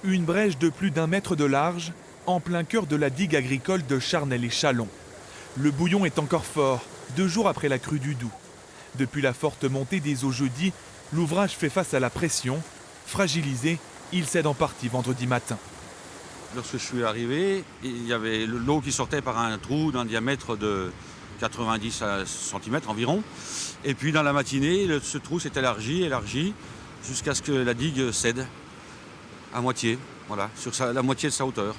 Une brèche de plus d'1 mètre de large, en plein cœur de la digue agricole de Charnel et Châlons. Le bouillon est encore fort, 2 jours après la crue du Doubs. Depuis la forte montée des eaux jeudi, l'ouvrage fait face à la pression. Fragilisé, il cède en partie vendredi matin. Lorsque je suis arrivé, il y avait l'eau qui sortait par un trou d'un diamètre de 90 cm environ. Et puis dans la matinée, ce trou s'est élargi, jusqu'à ce que la digue cède à moitié, voilà, sur la moitié de sa hauteur.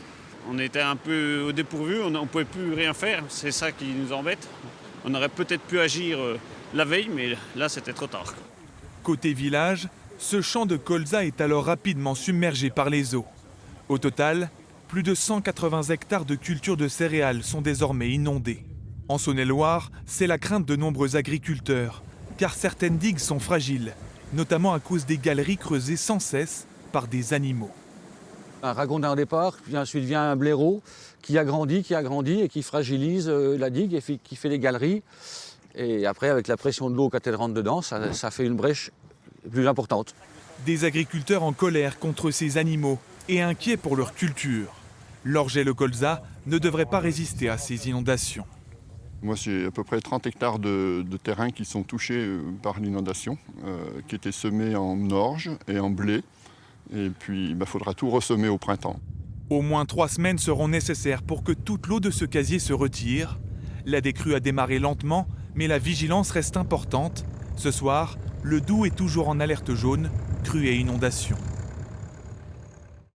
On était un peu au dépourvu, on ne pouvait plus rien faire, c'est ça qui nous embête. On aurait peut-être pu agir la veille, mais là c'était trop tard. Côté village, ce champ de colza est alors rapidement submergé par les eaux. Au total, plus de 180 hectares de cultures de céréales sont désormais inondés. En Saône-et-Loire, c'est la crainte de nombreux agriculteurs, car certaines digues sont fragiles, notamment à cause des galeries creusées sans cesse par des animaux. Un ragondin au départ, puis ensuite vient un blaireau qui a grandi et qui fragilise la digue et qui fait les galeries. Et après, avec la pression de l'eau quand elle rentre dedans, ça fait une brèche plus importante. Des agriculteurs en colère contre ces animaux et inquiets pour leur culture. L'orge et le colza ne devraient pas résister à ces inondations. Moi, j'ai à peu près 30 hectares de terrain qui sont touchés par l'inondation, qui étaient semés en orge et en blé. Et puis, il faudra tout ressemer au printemps. Au moins 3 semaines seront nécessaires pour que toute l'eau de ce casier se retire. La décrue a démarré lentement, mais la vigilance reste importante. Ce soir, le Doubs est toujours en alerte jaune, crue et inondation.